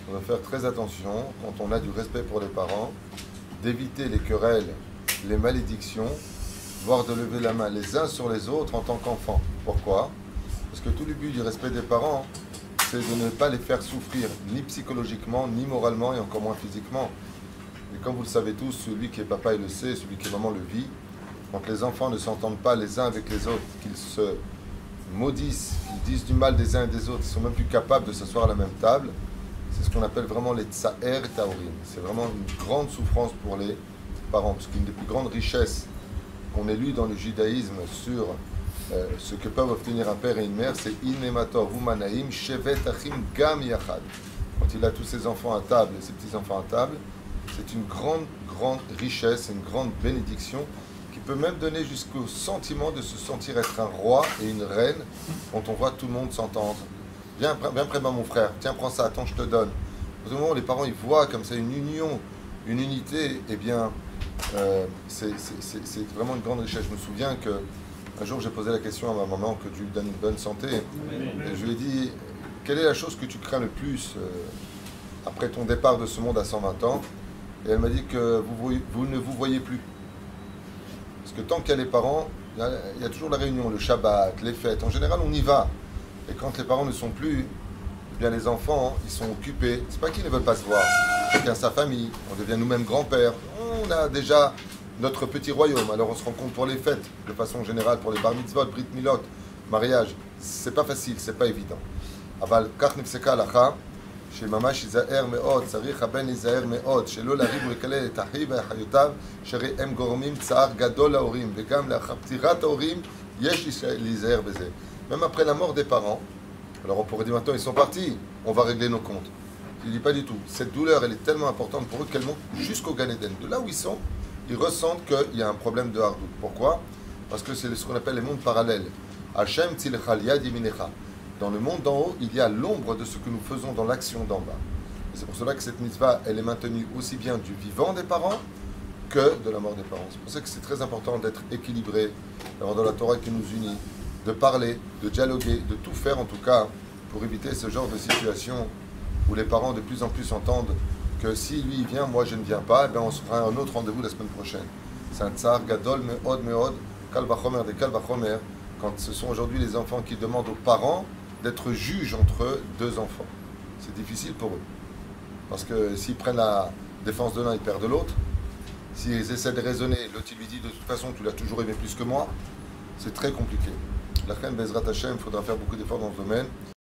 On doit faire très attention, quand on a du respect pour les parents, d'éviter les querelles, les malédictions, voire de lever la main les uns sur les autres en tant qu'enfants. Pourquoi? Parce que tout le but du respect des parents, c'est de ne pas les faire souffrir, ni psychologiquement, ni moralement, et encore moins physiquement. Et comme vous le savez tous, celui qui est papa, il le sait, celui qui est maman le vit. Quand les enfants ne s'entendent pas les uns avec les autres, qu'ils se maudissent, qu'ils disent du mal des uns et des autres, ils sont même plus capables de s'asseoir à la même table, c'est ce qu'on appelle vraiment les tsaher taorim. C'est vraiment une grande souffrance pour les parents, parce qu'une des plus grandes richesses qu'on ait lues dans le judaïsme sur ce que peuvent obtenir un père et une mère, c'est inemator vumanaim shevet achim gam yachad. Quand il a tous ses enfants à table et ses petits-enfants à table, c'est une grande richesse, une grande bénédiction qui peut même donner jusqu'au sentiment de se sentir être un roi et une reine quand on voit tout le monde s'entendre. Viens près de mon frère, tiens, prends ça, attends, je te donne. Au moment où les parents ils voient comme ça une union, une unité, eh bien, c'est vraiment une grande richesse. Je me souviens qu'un jour j'ai posé la question à ma maman, que Dieu lui donne une bonne santé, et je lui ai dit, quelle est la chose que tu crains le plus après ton départ de ce monde à 120 ans? Et elle m'a dit que vous ne vous voyez plus. Parce que tant qu'il y a les parents, il y a toujours la réunion, le Shabbat, les fêtes. En général, on y va. Et quand les parents ne sont plus, eh bien les enfants, ils sont occupés. C'est pas qu'ils ne veulent pas se voir. Chacun sa famille. On devient nous-mêmes grands-pères. On a déjà notre petit royaume. Alors on se rencontre pour les fêtes, de façon générale, pour les bar mitzvot, brit milot, mariage. C'est pas facile, c'est pas évident. Aval kach nifseka halacha. שממש ייזהר מאוד, צריך הבן להיזהר מאוד, שלא לריב ולקלל את אחיו ואחיותיו, שהרי הם גורמים צער גדול להורים, וגם לאחר פטירת ההורים, יש להיזהר בזה. Même après la mort des parents, alors on pourrait dire maintenant ils sont partis, on va régler nos comptes. Je ne dis pas du tout. Cette douleur, elle est tellement importante pour eux qu'elle monte jusqu'au Gan Eden. De là où ils sont, ils ressentent qu'il y a un problème de hardout. Pourquoi? Parce que c'est ce qu'on appelle les mondes parallèles. Hashem tzilcha liyad yeminecha. Dans le monde d'en haut, il y a l'ombre de ce que nous faisons dans l'action d'en bas. Et c'est pour cela que cette mitzvah, elle est maintenue aussi bien du vivant des parents que de la mort des parents. C'est pour ça que c'est très important d'être équilibré, d'avoir de la Torah qui nous unit, de parler, de dialoguer, de tout faire en tout cas pour éviter ce genre de situation où les parents de plus en plus entendent que si lui il vient, moi je ne viens pas, et bien on se fera un autre rendez-vous la semaine prochaine. C'est un tsar gadol meod, kal vachomer de kal vachomer, quand ce sont aujourd'hui les enfants qui demandent aux parents d'être juges entre deux enfants. C'est difficile pour eux. Parce que s'ils prennent la défense de l'un, ils perdent de l'autre. S'ils essaient de raisonner, l'autre il lui dit de toute façon tu l'as toujours aimé plus que moi, c'est très compliqué. La reine Bezrat Hashem, il faudra faire beaucoup d'efforts dans ce domaine.